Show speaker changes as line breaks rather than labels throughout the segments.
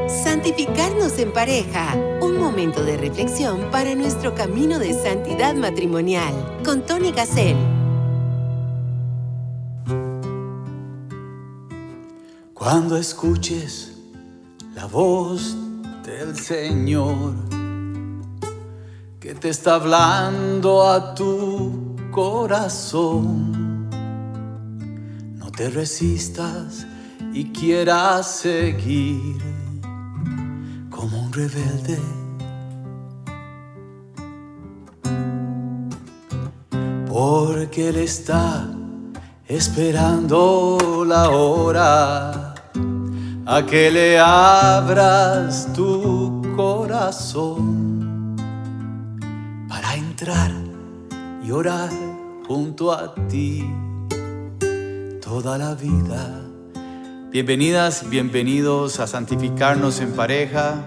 Santificarnos en pareja. Un momento de reflexión para nuestro camino de santidad matrimonial. Con Tony Gassel.
Cuando escuches la voz del Señor que te está hablando a tu corazón, no te resistas y quieras seguir como un rebelde. Porque Él está esperando la hora a que le abras tu corazón para entrar y orar junto a ti toda la vida. Bienvenidas, bienvenidos a Santificarnos en Pareja.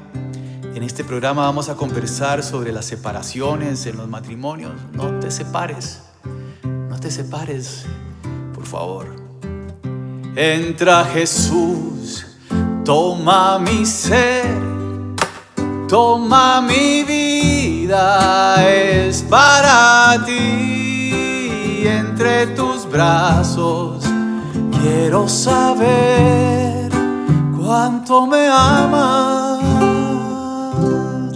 En este programa vamos a conversar sobre las separaciones en los matrimonios. No te separes, por favor. Entra Jesús, toma mi ser, toma mi vida, es para ti. Entre tus brazos quiero saber cuánto me amas.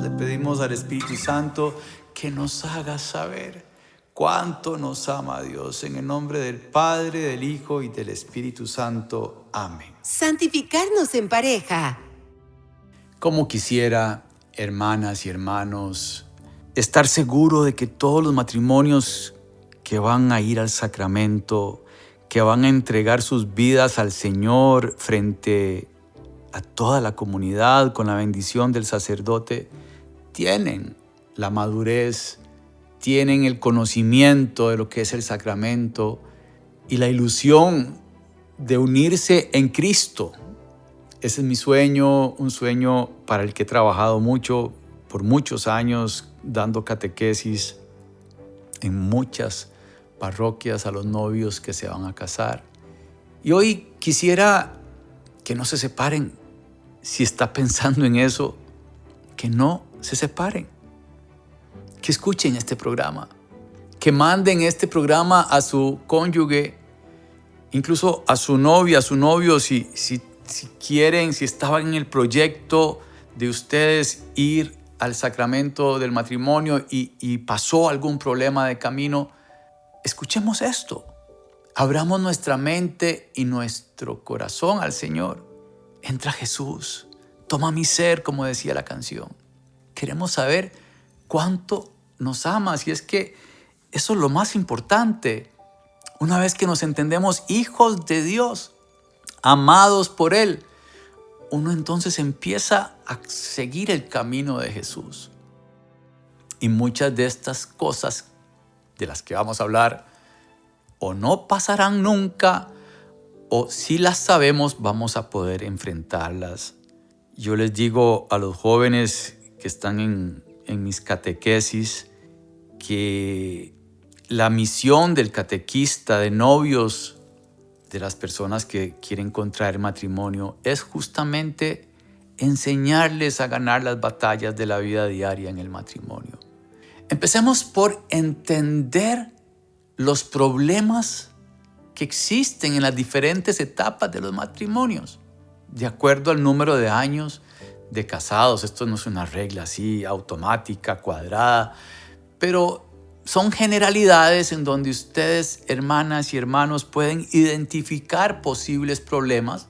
Le pedimos al Espíritu Santo que nos haga saber cuánto nos ama Dios. En el nombre del Padre, del Hijo y del Espíritu Santo. Amén.
Santificarnos en pareja.
Como quisiera, hermanas y hermanos, estar seguro de que todos los matrimonios que van a ir al sacramento, que van a entregar sus vidas al Señor frente a toda la comunidad con la bendición del sacerdote, tienen la madurez, tienen el conocimiento de lo que es el sacramento y la ilusión de unirse en Cristo. Ese es mi sueño, un sueño para el que he trabajado mucho, por muchos años, dando catequesis en muchas parroquias a los novios que se van a casar. Y hoy quisiera que no se separen. Si está pensando en eso, que no se separen. Que escuchen este programa, que manden este programa a su cónyuge, incluso a su novia, a su novio, si quieren, si estaban en el proyecto de ustedes ir al sacramento del matrimonio y pasó algún problema de camino, escuchemos esto. Abramos nuestra mente y nuestro corazón al Señor. Entra Jesús, toma mi ser, como decía la canción. Queremos saber cuánto nos amas, y es que eso es lo más importante. Una vez que nos entendemos hijos de Dios, amados por Él, uno entonces empieza a seguir el camino de Jesús. Y muchas de estas cosas de las que vamos a hablar o no pasarán nunca, o si las sabemos vamos a poder enfrentarlas. Yo les digo a los jóvenes que están en mis catequesis que la misión del catequista, de novios, de las personas que quieren contraer matrimonio, es justamente enseñarles a ganar las batallas de la vida diaria en el matrimonio. Empecemos por entender los problemas que existen en las diferentes etapas de los matrimonios, de acuerdo al número de años de casados. Esto no es una regla así automática, cuadrada, pero son generalidades en donde ustedes, hermanas y hermanos, pueden identificar posibles problemas,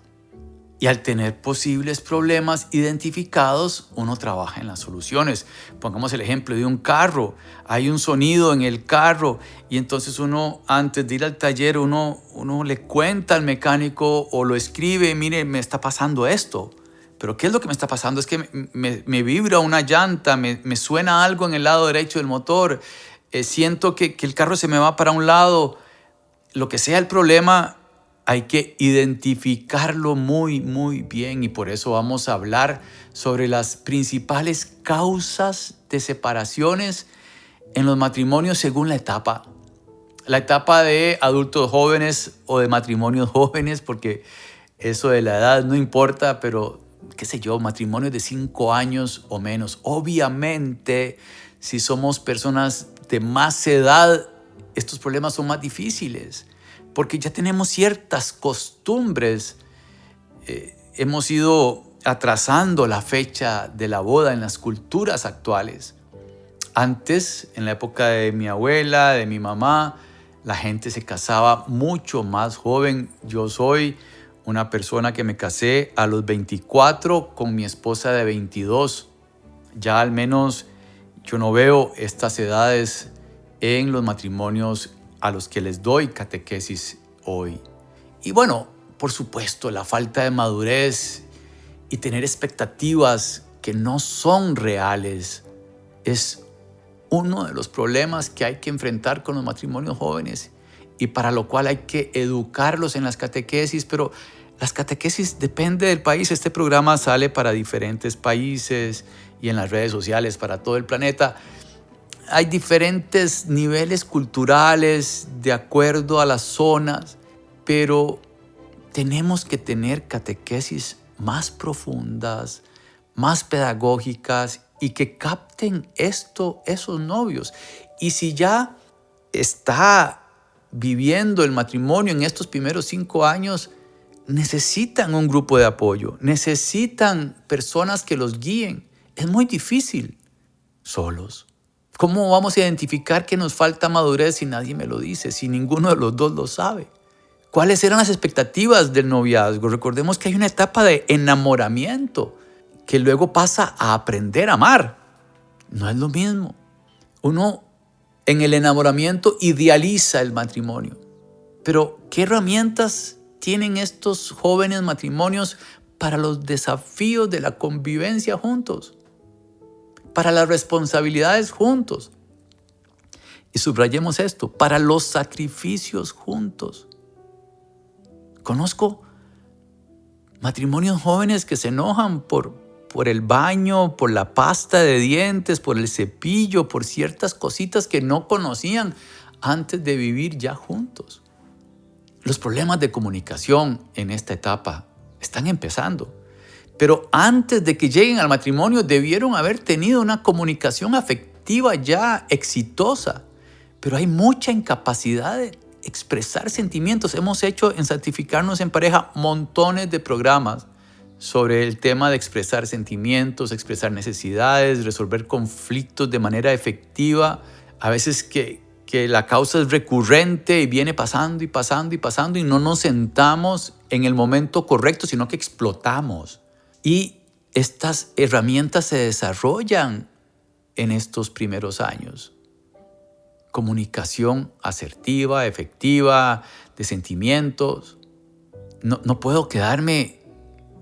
y al tener posibles problemas identificados, uno trabaja en las soluciones. Pongamos el ejemplo de un carro. Hay un sonido en el carro y entonces uno, antes de ir al taller, uno le cuenta al mecánico o lo escribe: mire, me está pasando esto. Pero ¿qué es lo que me está pasando? Es que me vibra una llanta, me suena algo en el lado derecho del motor, siento que el carro se me va para un lado. Lo que sea el problema, hay que identificarlo muy, muy bien, y por eso vamos a hablar sobre las principales causas de separaciones en los matrimonios según la etapa. La etapa de adultos jóvenes o de matrimonios jóvenes, porque eso de la edad no importa, pero qué sé yo, matrimonios de 5 años o menos. Obviamente, si somos personas de más edad, estos problemas son más difíciles, porque ya tenemos ciertas costumbres. Hemos ido atrasando la fecha de la boda en las culturas actuales. Antes, en la época de mi abuela, de mi mamá, la gente se casaba mucho más joven. Yo soy una persona que me casé a los 24 con mi esposa de 22. Ya al menos yo no veo estas edades en los matrimonios a los que les doy catequesis hoy. Y bueno, por supuesto, la falta de madurez y tener expectativas que no son reales es uno de los problemas que hay que enfrentar con los matrimonios jóvenes y para lo cual hay que educarlos en las catequesis, pero las catequesis depende del país. Este programa sale para diferentes países y en las redes sociales para todo el planeta. Hay diferentes niveles culturales de acuerdo a las zonas, pero tenemos que tener catequesis más profundas, más pedagógicas y que capten esto esos novios. Y si ya está viviendo el matrimonio en estos primeros 5 años, necesitan un grupo de apoyo, necesitan personas que los guíen. Es muy difícil solos. ¿Cómo vamos a identificar que nos falta madurez si nadie me lo dice, si ninguno de los dos lo sabe? ¿Cuáles eran las expectativas del noviazgo? Recordemos que hay una etapa de enamoramiento que luego pasa a aprender a amar. No es lo mismo. Uno en el enamoramiento idealiza el matrimonio. Pero ¿qué herramientas tienen estos jóvenes matrimonios para los desafíos de la convivencia juntos? Para las responsabilidades juntos. Y subrayemos esto, para los sacrificios juntos. Conozco matrimonios jóvenes que se enojan por el baño, por la pasta de dientes, por el cepillo, por ciertas cositas que no conocían antes de vivir ya juntos. Los problemas de comunicación en esta etapa están empezando. Pero antes de que lleguen al matrimonio debieron haber tenido una comunicación afectiva ya exitosa. Pero hay mucha incapacidad de expresar sentimientos. Hemos hecho en Santificarnos en Pareja montones de programas sobre el tema de expresar sentimientos, expresar necesidades, resolver conflictos de manera efectiva. A veces que la causa es recurrente y viene pasando y pasando y pasando y no nos sentamos en el momento correcto, sino que explotamos. Y estas herramientas se desarrollan en estos primeros años. Comunicación asertiva, efectiva, de sentimientos. No puedo quedarme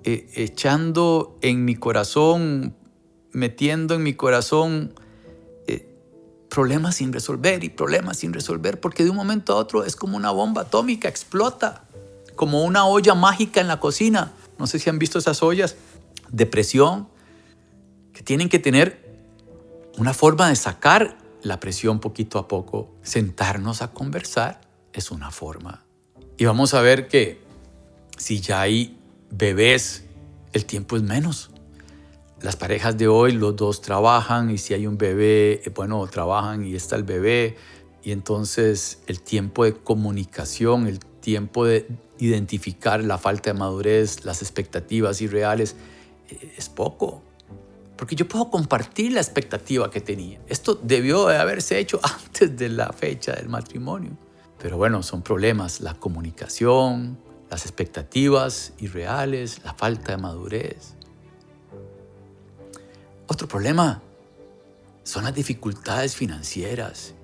echando en mi corazón, metiendo en mi corazón problemas sin resolver y problemas sin resolver, porque de un momento a otro es como una bomba atómica, explota, como una olla mágica en la cocina. No sé si han visto esas ollas de presión que tienen que tener una forma de sacar la presión poquito a poco. Sentarnos a conversar es una forma. Y vamos a ver que si ya hay bebés, el tiempo es menos. Las parejas de hoy, los dos trabajan y si hay un bebé, trabajan y está el bebé. Y entonces el tiempo de comunicación, el tiempo de identificar la falta de madurez, las expectativas irreales, es poco. Porque yo puedo compartir la expectativa que tenía. Esto debió de haberse hecho antes de la fecha del matrimonio. Pero bueno, son problemas. La comunicación, las expectativas irreales, la falta de madurez. Otro problema son las dificultades financieras.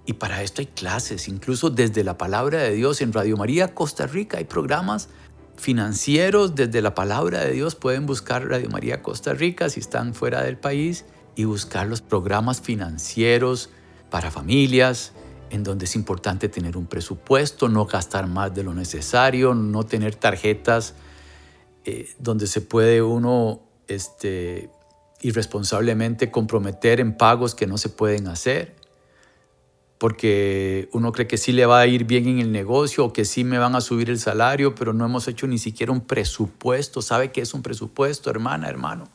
Y para esto hay clases, incluso desde la Palabra de Dios. En Radio María Costa Rica hay programas financieros desde la Palabra de Dios. Pueden buscar Radio María Costa Rica si están fuera del país y buscar los programas financieros para familias, en donde es importante tener un presupuesto, no gastar más de lo necesario, no tener tarjetas donde se puede uno irresponsablemente comprometer en pagos que no se pueden hacer. porque uno cree que sí le va a ir bien en el negocio o que sí me van a subir el salario, pero no hemos hecho ni siquiera un presupuesto. ¿Sabe qué es un presupuesto, hermana, hermano?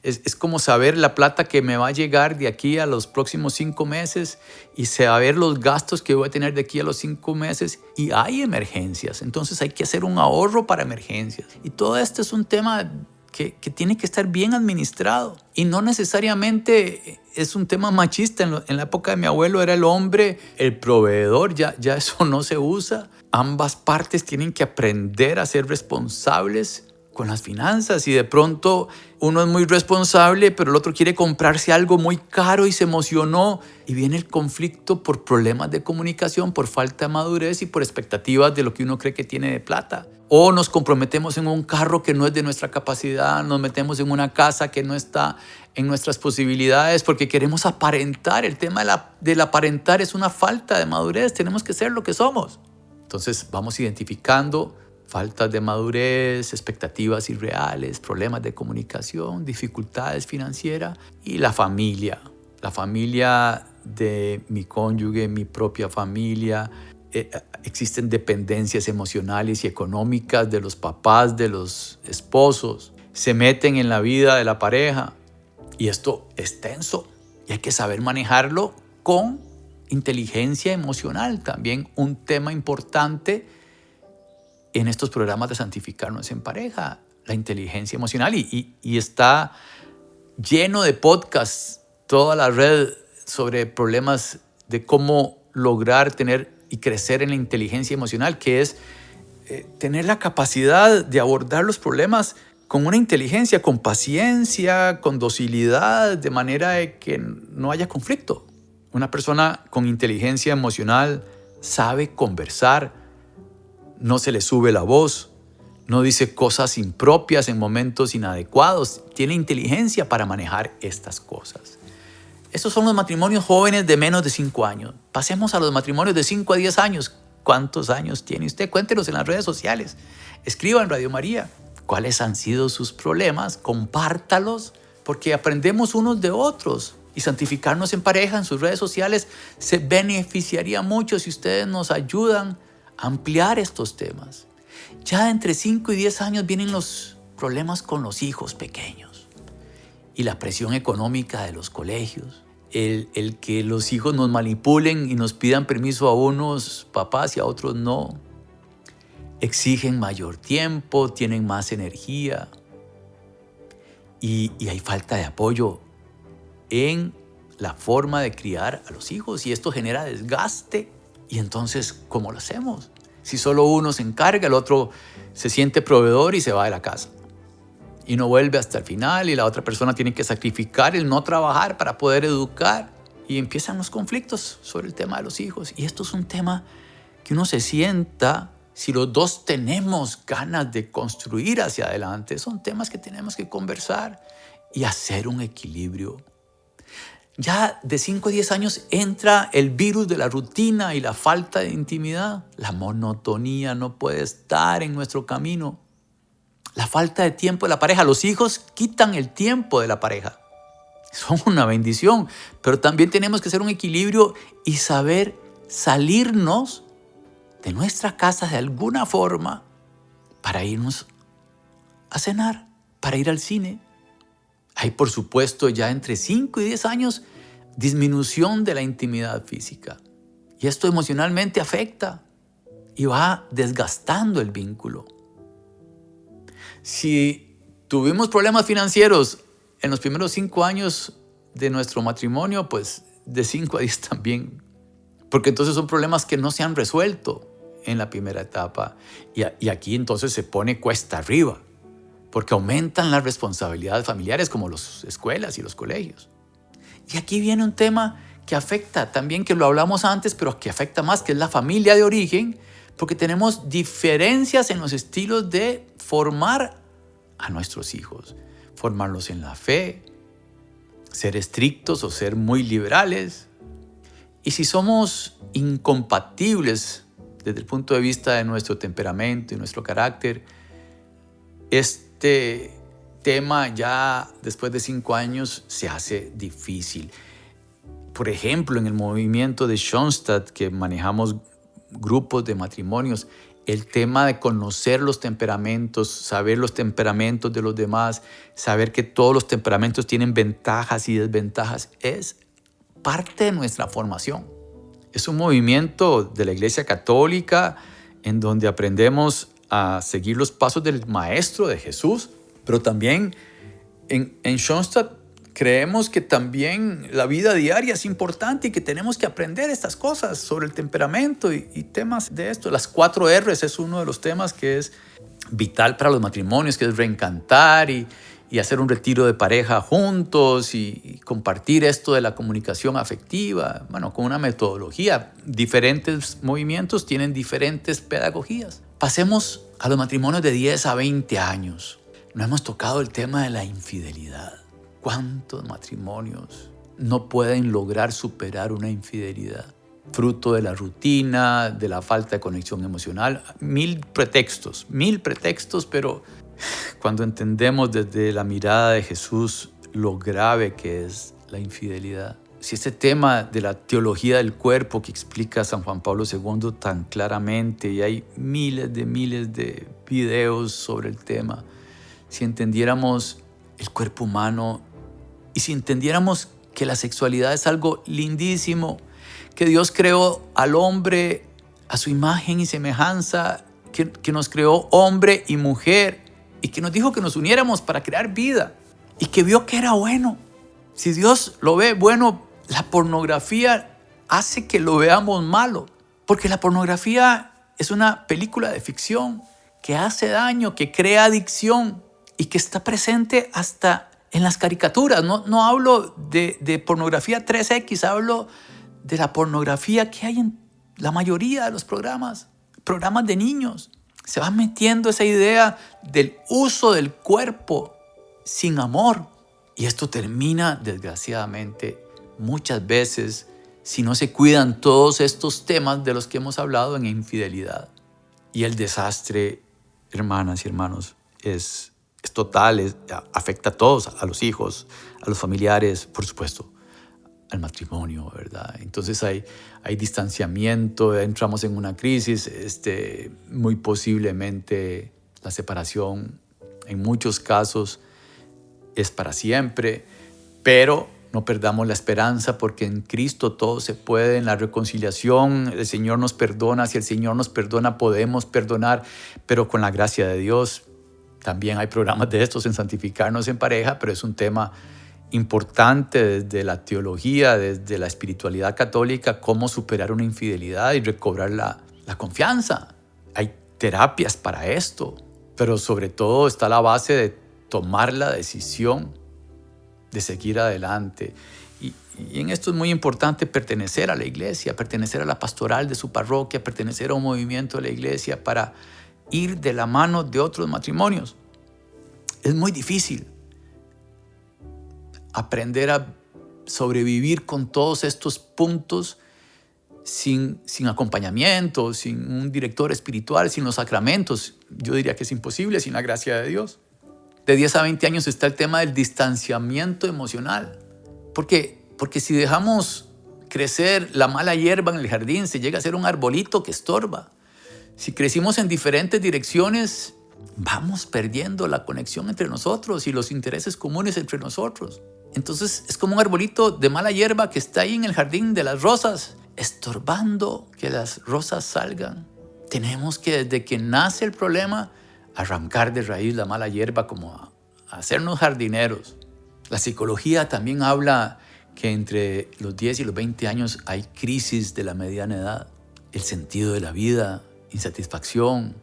Es como saber la plata que me va a llegar de aquí a los próximos 5 meses y saber los gastos que voy a tener de aquí a los 5 meses. Y hay emergencias, entonces hay que hacer un ahorro para emergencias. Y todo esto es un tema que tiene que estar bien administrado. Y no necesariamente es un tema machista. En la época de mi abuelo era el hombre el proveedor, ya eso no se usa. Ambas partes tienen que aprender a ser responsables con las finanzas, y de pronto uno es muy responsable, pero el otro quiere comprarse algo muy caro y se emocionó, y viene el conflicto por problemas de comunicación, por falta de madurez y por expectativas de lo que uno cree que tiene de plata. O nos comprometemos en un carro que no es de nuestra capacidad, nos metemos en una casa que no está en nuestras posibilidades porque queremos aparentar. El tema del aparentar es una falta de madurez, tenemos que ser lo que somos. Entonces vamos identificando faltas de madurez, expectativas irreales, problemas de comunicación, dificultades financieras y la familia de mi cónyuge, mi propia familia. Existen dependencias emocionales y económicas de los papás, de los esposos. Se meten en la vida de la pareja y esto es tenso y hay que saber manejarlo con inteligencia emocional. También un tema importante en estos programas de Santificarnos en Pareja, la inteligencia emocional, y está lleno de podcasts, toda la red sobre problemas de cómo lograr tener y crecer en la inteligencia emocional, que es tener la capacidad de abordar los problemas con una inteligencia, con paciencia, con docilidad, de manera de que no haya conflicto. Una persona con inteligencia emocional sabe conversar, no se le sube la voz, no dice cosas impropias en momentos inadecuados, tiene inteligencia para manejar estas cosas. Estos son los matrimonios jóvenes de menos de 5 años. Pasemos a los matrimonios de 5 a 10 años. ¿Cuántos años tiene usted? Cuéntenos en las redes sociales. Escriba en Radio María cuáles han sido sus problemas, compártalos, porque aprendemos unos de otros. Y Santificarnos en Pareja en sus redes sociales se beneficiaría mucho si ustedes nos ayudan a ampliar estos temas. Ya entre 5 y 10 años vienen los problemas con los hijos pequeños y la presión económica de los colegios, el que los hijos nos manipulen y nos pidan permiso a unos papás y a otros no. Exigen mayor tiempo, tienen más energía y hay falta de apoyo en la forma de criar a los hijos, y esto genera desgaste. Y entonces, ¿cómo lo hacemos? Si solo uno se encarga, el otro se siente proveedor y se va de la casa y no vuelve hasta el final, y la otra persona tiene que sacrificar el no trabajar para poder educar, y empiezan los conflictos sobre el tema de los hijos. Y esto es un tema que uno se sienta, si los dos tenemos ganas de construir hacia adelante, son temas que tenemos que conversar y hacer un equilibrio. Ya de 5 a 10 años entra el virus de la rutina y la falta de intimidad. La monotonía no puede estar en nuestro camino. La falta de tiempo de la pareja. Los hijos quitan el tiempo de la pareja. Son una bendición, pero también tenemos que hacer un equilibrio y saber salirnos de nuestra casa de alguna forma para irnos a cenar, para ir al cine. Hay, por supuesto, ya entre 5 y 10 años, disminución de la intimidad física. Y esto emocionalmente afecta y va desgastando el vínculo. Si tuvimos problemas financieros en los primeros 5 años de nuestro matrimonio, pues de 5 a 10 también. Porque entonces son problemas que no se han resuelto en la primera etapa. Y aquí entonces se pone cuesta arriba, porque aumentan las responsabilidades familiares como las escuelas y los colegios. Y aquí viene un tema que afecta también, que lo hablamos antes, pero que afecta más, que es la familia de origen, porque tenemos diferencias en los estilos de formar a nuestros hijos. Formarlos en la fe, ser estrictos o ser muy liberales. Y si somos incompatibles desde el punto de vista de nuestro temperamento y nuestro carácter, este tema ya después de 5 años se hace difícil. Por ejemplo, en el movimiento de Schoenstatt, que manejamos grupos de matrimonios, el tema de conocer los temperamentos, saber los temperamentos de los demás, saber que todos los temperamentos tienen ventajas y desventajas, es parte de nuestra formación. Es un movimiento de la Iglesia Católica en donde aprendemos a seguir los pasos del Maestro de Jesús, pero también en Schoenstatt creemos que también la vida diaria es importante y que tenemos que aprender estas cosas sobre el temperamento y temas de esto. Las 4 R's es uno de los temas que es vital para los matrimonios, que es reencantar y hacer un retiro de pareja juntos y compartir esto de la comunicación afectiva, bueno, con una metodología. Diferentes movimientos tienen diferentes pedagogías. Pasemos a los matrimonios de 10 a 20 años. No hemos tocado el tema de la infidelidad. ¿Cuántos matrimonios no pueden lograr superar una infidelidad? Fruto de la rutina, de la falta de conexión emocional. Mil pretextos, pero cuando entendemos desde la mirada de Jesús lo grave que es la infidelidad. Si este tema de la teología del cuerpo que explica San Juan Pablo II tan claramente, y hay miles de videos sobre el tema, si entendiéramos el cuerpo humano y si entendiéramos que la sexualidad es algo lindísimo, que Dios creó al hombre a su imagen y semejanza, que nos creó hombre y mujer y que nos dijo que nos uniéramos para crear vida y que vio que era bueno. Si Dios lo ve bueno, la pornografía hace que lo veamos malo, porque la pornografía es una película de ficción que hace daño, que crea adicción y que está presente hasta en las caricaturas. No hablo de pornografía 3X, hablo de la pornografía que hay en la mayoría de los programas de niños. Se va metiendo esa idea del uso del cuerpo sin amor. Y esto termina, desgraciadamente, muchas veces, si no se cuidan todos estos temas de los que hemos hablado, en infidelidad. Y el desastre, hermanas y hermanos, es total, afecta a todos, a los hijos, a los familiares, por supuesto, al matrimonio, ¿verdad? Entonces hay distanciamiento, entramos en una crisis, muy posiblemente la separación en muchos casos es para siempre, pero no perdamos la esperanza porque en Cristo todo se puede, en la reconciliación el Señor nos perdona, si el Señor nos perdona podemos perdonar, pero con la gracia de Dios. También hay programas de estos en Santificarnos en Pareja, pero es un tema importante desde la teología, desde la espiritualidad católica, cómo superar una infidelidad y recobrar la confianza. Hay terapias para esto, pero sobre todo está la base de tomar la decisión de seguir adelante. Y en esto es muy importante pertenecer a la iglesia, pertenecer a la pastoral de su parroquia, pertenecer a un movimiento de la iglesia para ir de la mano de otros matrimonios. Es muy difícil aprender a sobrevivir con todos estos puntos sin acompañamiento, sin un director espiritual, sin los sacramentos. Yo diría que es imposible sin la gracia de Dios. De 10 a 20 años está el tema del distanciamiento emocional. Porque si dejamos crecer la mala hierba en el jardín, se llega a ser un arbolito que estorba. Si crecimos en diferentes direcciones, vamos perdiendo la conexión entre nosotros y los intereses comunes entre nosotros. Entonces es como un arbolito de mala hierba que está ahí en el jardín de las rosas, estorbando que las rosas salgan. Tenemos que, desde que nace el problema, arrancar de raíz la mala hierba, como a hacernos jardineros. La psicología también habla que entre los 10 y los 20 años hay crisis de la mediana edad. El sentido de la vida, insatisfacción,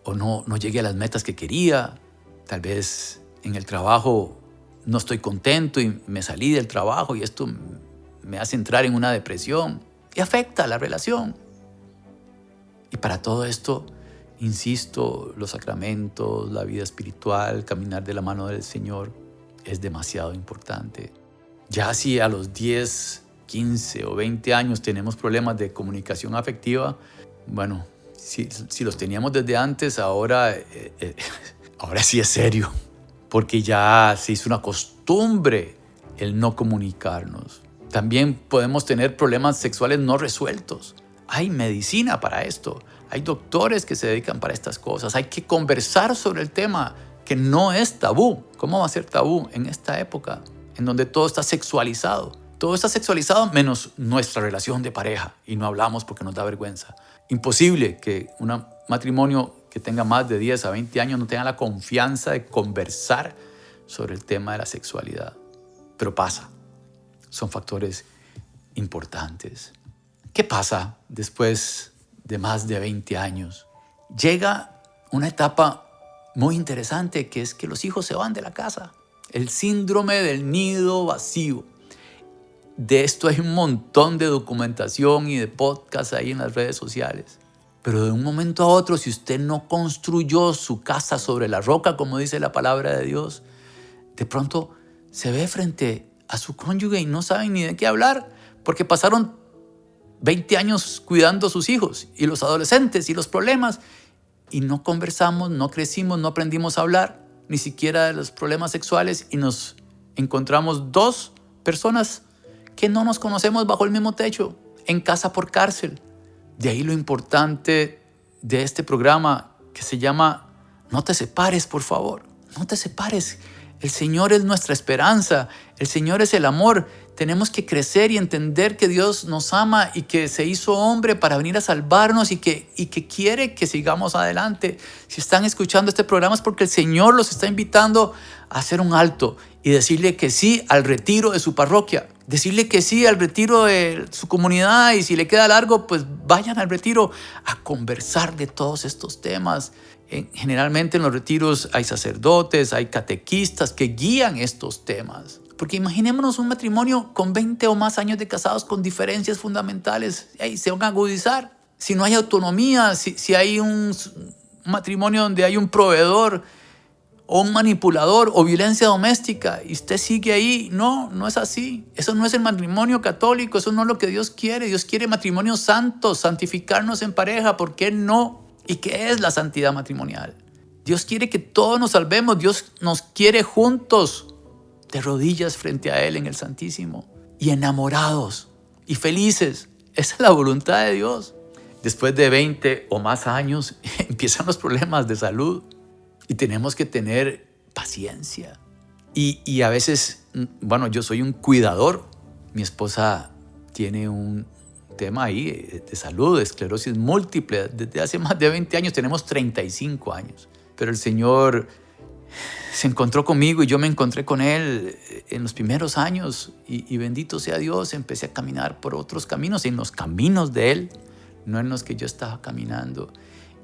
o no llegué a las metas que quería. Tal vez en el trabajo no estoy contento y me salí del trabajo y esto me hace entrar en una depresión y afecta la relación. Y para todo esto, insisto, los sacramentos, la vida espiritual, caminar de la mano del Señor es demasiado importante. Ya si a los 10, 15 o 20 años tenemos problemas de comunicación afectiva, bueno, si los teníamos desde antes, ahora sí es serio, porque ya se hizo una costumbre el no comunicarnos. También podemos tener problemas sexuales no resueltos. Hay medicina para esto. Hay doctores que se dedican para estas cosas. Hay que conversar sobre el tema que no es tabú. ¿Cómo va a ser tabú en esta época en donde todo está sexualizado? Todo está sexualizado menos nuestra relación de pareja y no hablamos porque nos da vergüenza. Imposible que un matrimonio que tenga más de 10 a 20 años no tenga la confianza de conversar sobre el tema de la sexualidad. Pero pasa. Son factores importantes. ¿Qué pasa después de más de 20 años? Llega una etapa muy interesante, que es que los hijos se van de la casa. El síndrome del nido vacío. De esto hay un montón de documentación y de podcasts ahí en las redes sociales. Pero de un momento a otro, si usted no construyó su casa sobre la roca, como dice la palabra de Dios, de pronto se ve frente a su cónyuge y no saben ni de qué hablar, porque pasaron 20 años cuidando a sus hijos y los adolescentes y los problemas, y no conversamos, no crecimos, no aprendimos a hablar ni siquiera de los problemas sexuales, y nos encontramos dos personas que no nos conocemos bajo el mismo techo, en casa por cárcel. De ahí lo importante de este programa, que se llama No te separes, por favor, no te separes. El Señor es nuestra esperanza, el Señor es el amor. Tenemos que crecer y entender que Dios nos ama y que se hizo hombre para venir a salvarnos y que quiere que sigamos adelante. Si están escuchando este programa es porque el Señor los está invitando a hacer un alto y decirle que sí al retiro de su parroquia, decirle que sí al retiro de su comunidad, y si le queda largo, pues vayan al retiro a conversar de todos estos temas. Generalmente en los retiros hay sacerdotes, hay catequistas que guían estos temas. Porque imaginémonos un matrimonio con 20 o más años de casados con diferencias fundamentales. Se van a agudizar. Si no hay autonomía, si hay un matrimonio donde hay un proveedor o un manipulador o violencia doméstica y usted sigue ahí, no es así. Eso no es el matrimonio católico, eso no es lo que Dios quiere. Dios quiere matrimonios santos, santificarnos en pareja. ¿Por qué no? ¿Y qué es la santidad matrimonial? Dios quiere que todos nos salvemos. Dios nos quiere juntos, de rodillas frente a Él en el Santísimo, y enamorados y felices. Esa es la voluntad de Dios. Después de 20 o más años empiezan los problemas de salud y tenemos que tener paciencia. Y a veces, bueno, yo soy un cuidador. Mi esposa tiene un tema ahí de salud, de esclerosis múltiple. Desde hace más de 20 años, tenemos 35 años. Pero el Señor se encontró conmigo y yo me encontré con Él en los primeros años. Y bendito sea Dios, empecé a caminar por otros caminos, en los caminos de Él, no en los que yo estaba caminando.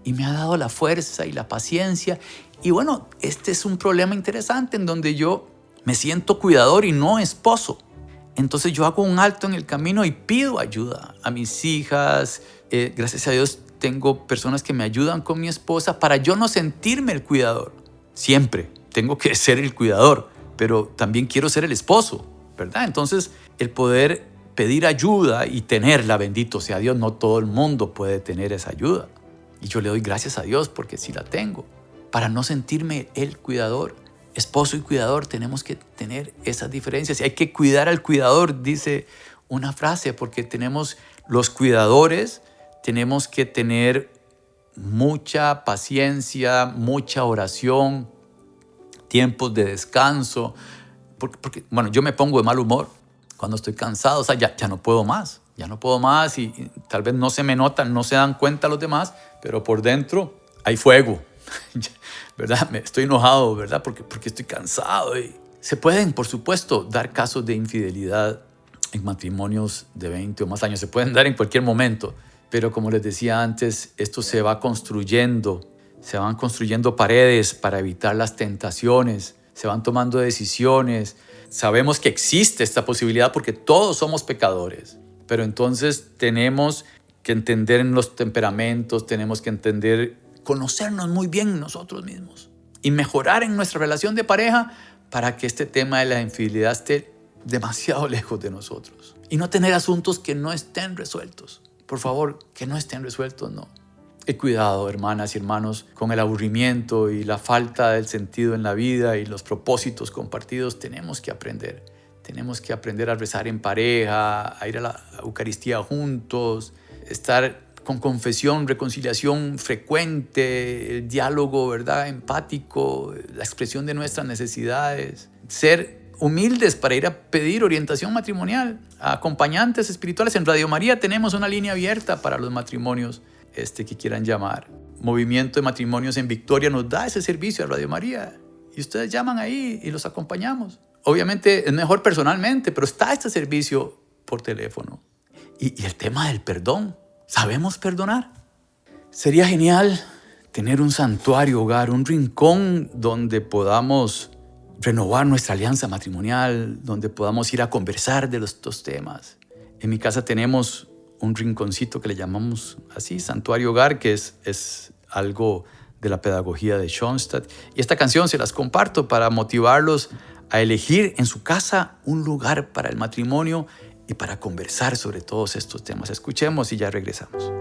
Y me ha dado la fuerza y la paciencia. Y bueno, este es un problema interesante en donde yo me siento cuidador y no esposo. Entonces yo hago un alto en el camino y pido ayuda a mis hijas. Gracias a Dios tengo personas que me ayudan con mi esposa para yo no sentirme el cuidador. Siempre tengo que ser el cuidador, pero también quiero ser el esposo, ¿verdad? Entonces el poder pedir ayuda y tenerla, bendito sea Dios, no todo el mundo puede tener esa ayuda. Y yo le doy gracias a Dios porque sí la tengo, para no sentirme el cuidador. Esposo y cuidador tenemos que tener esas diferencias. Y hay que cuidar al cuidador, dice una frase, porque tenemos los cuidadores, tenemos que tener mucha paciencia, mucha oración, tiempos de descanso. Porque bueno, yo me pongo de mal humor cuando estoy cansado. O sea, ya no puedo más. Ya no puedo más y tal vez no se me notan, no se dan cuenta los demás, pero por dentro hay fuego, ¿verdad? Estoy enojado, ¿verdad? Porque estoy cansado. Y se pueden, por supuesto, dar casos de infidelidad en matrimonios de 20 o más años. Se pueden dar en cualquier momento, pero como les decía antes, esto se van construyendo paredes para evitar las tentaciones, se van tomando decisiones. Sabemos que existe esta posibilidad porque todos somos pecadores. Pero entonces tenemos que entender en los temperamentos, tenemos que conocernos muy bien nosotros mismos y mejorar en nuestra relación de pareja para que este tema de la infidelidad esté demasiado lejos de nosotros y no tener asuntos que no estén resueltos. Por favor, que no estén resueltos, no. Cuidado, hermanas y hermanos, con el aburrimiento y la falta del sentido en la vida y los propósitos compartidos. Tenemos que aprender Tenemos que aprender a rezar en pareja, a ir a la Eucaristía juntos, estar con confesión, reconciliación frecuente, el diálogo, ¿verdad?, empático, la expresión de nuestras necesidades, ser humildes para ir a pedir orientación matrimonial a acompañantes espirituales. En Radio María tenemos una línea abierta para los matrimonios que quieran llamar. Movimiento de Matrimonios en Victoria nos da ese servicio a Radio María y ustedes llaman ahí y los acompañamos. Obviamente es mejor personalmente, pero está este servicio por teléfono. Y el tema del perdón. ¿Sabemos perdonar? Sería genial tener un santuario hogar, un rincón donde podamos renovar nuestra alianza matrimonial, donde podamos ir a conversar de estos temas. En mi casa tenemos un rinconcito que le llamamos así, santuario hogar, que es algo de la pedagogía de Schoenstatt. Y esta canción se las comparto para motivarlos a elegir en su casa un lugar para el matrimonio y para conversar sobre todos estos temas. Escuchemos y ya regresamos.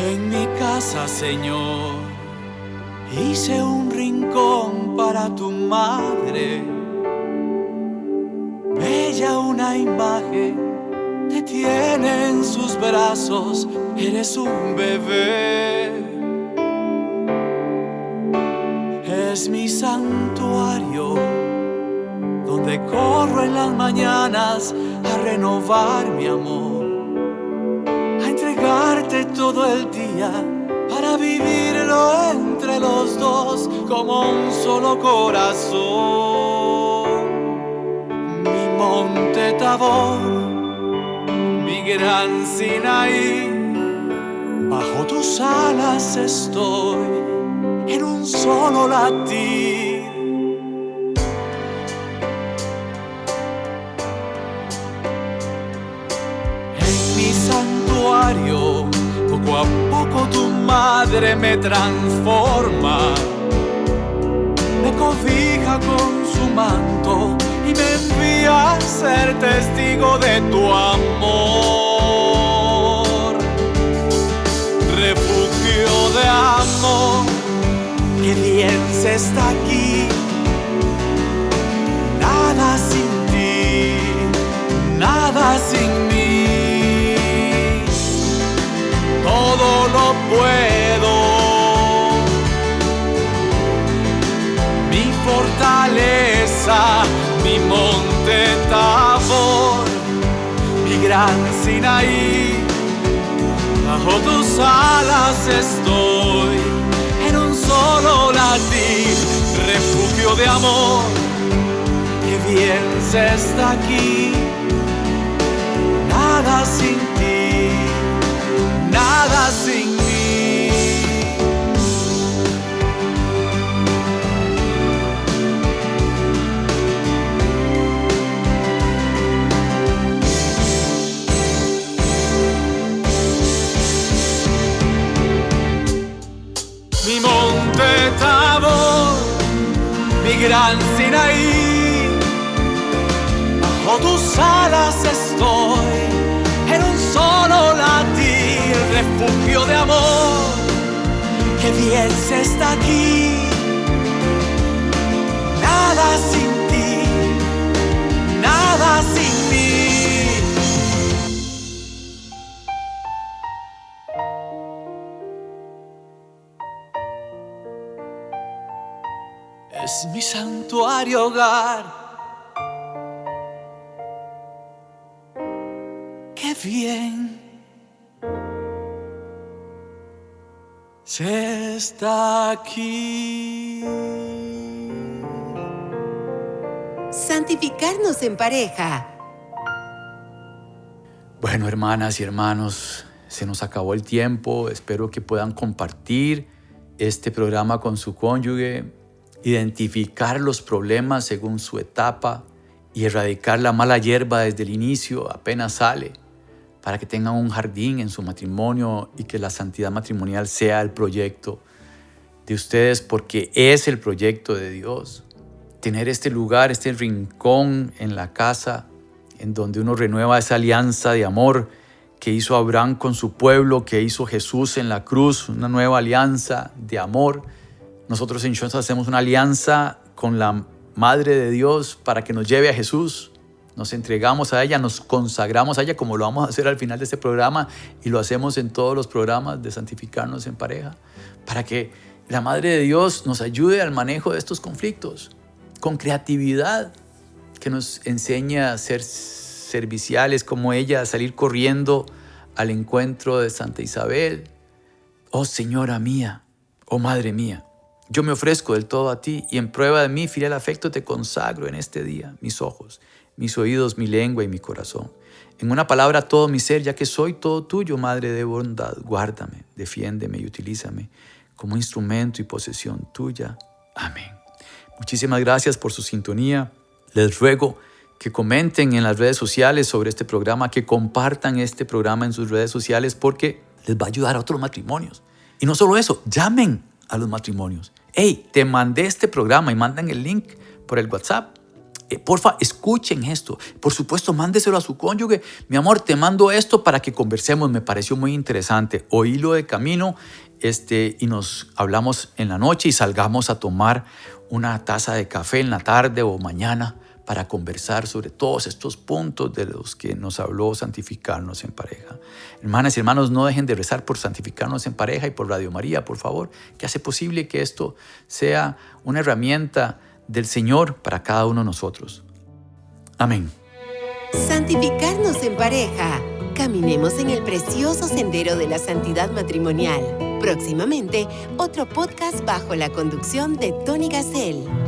En mi casa, Señor, hice un rincón para tu madre. Bella una imagen te tiene en sus brazos, eres un bebé. Es mi santuario, donde corro en las mañanas a renovar mi amor, a entregarte todo el día para vivirlo entre los dos como un solo corazón. Mi monte Tabor, mi gran Sinaí, bajo tus alas estoy en un solo latir. En mi santuario, poco a poco tu madre me transforma, me cobija con su manto y me envía a ser testigo de tu amor. Refugio de amor, qué bien se está aquí. Nada sin ti, nada sin mí. Todo lo puedo, mi fortaleza, mi monte Tabor, mi gran Sinaí. Bajo tus alas estoy en un solo latir. Refugio de amor, qué bien se está aquí. Nada sin ti, nada sin mí. Mi monte Tabor, mi gran Sinaí, bajo tus alas estoy en un solo latir. Refugio de amor, qué bien se está aquí. Nada sin ti, nada sin mí. Es mi santuario hogar. Qué bien se está aquí.
Santificarnos en pareja.
Bueno, hermanas y hermanos, se nos acabó el tiempo. Espero que puedan compartir este programa con su cónyuge, identificar los problemas según su etapa y erradicar la mala hierba desde el inicio, apenas sale, para que tengan un jardín en su matrimonio y que la santidad matrimonial sea el proyecto de ustedes, porque es el proyecto de Dios. Tener este lugar, este rincón en la casa, en donde uno renueva esa alianza de amor que hizo Abraham con su pueblo, que hizo Jesús en la cruz, una nueva alianza de amor. Nosotros en Shots hacemos una alianza con la Madre de Dios para que nos lleve a Jesús. Nos entregamos a ella, nos consagramos a ella, como lo vamos a hacer al final de este programa y lo hacemos en todos los programas de Santificarnos en Pareja, para que la Madre de Dios nos ayude al manejo de estos conflictos con creatividad, que nos enseña a ser serviciales como ella, a salir corriendo al encuentro de Santa Isabel. Oh Señora mía, oh Madre mía, yo me ofrezco del todo a ti y en prueba de mi fiel afecto te consagro en este día mis ojos, mis oídos, mi lengua y mi corazón. En una palabra, todo mi ser, ya que soy todo tuyo, Madre de bondad. Guárdame, defiéndeme y utilízame como instrumento y posesión tuya. Amén. Muchísimas gracias por su sintonía. Les ruego que comenten en las redes sociales sobre este programa, que compartan este programa en sus redes sociales porque les va a ayudar a otros matrimonios. Y no solo eso, llamen a los matrimonios. Hey, te mandé este programa y mandan el link por el WhatsApp. Porfa, escuchen esto. Por supuesto, mándeselo a su cónyuge. Mi amor, te mando esto para que conversemos. Me pareció muy interesante. Oílo de camino y nos hablamos en la noche y salgamos a tomar una taza de café en la tarde o mañana para conversar sobre todos estos puntos de los que nos habló Santificarnos en Pareja. Hermanas y hermanos, no dejen de rezar por Santificarnos en Pareja y por Radio María, por favor, que hace posible que esto sea una herramienta del Señor para cada uno de nosotros. Amén.
Santificarnos en Pareja. Caminemos en el precioso sendero de la santidad matrimonial. Próximamente, otro podcast bajo la conducción de Tony Gassel.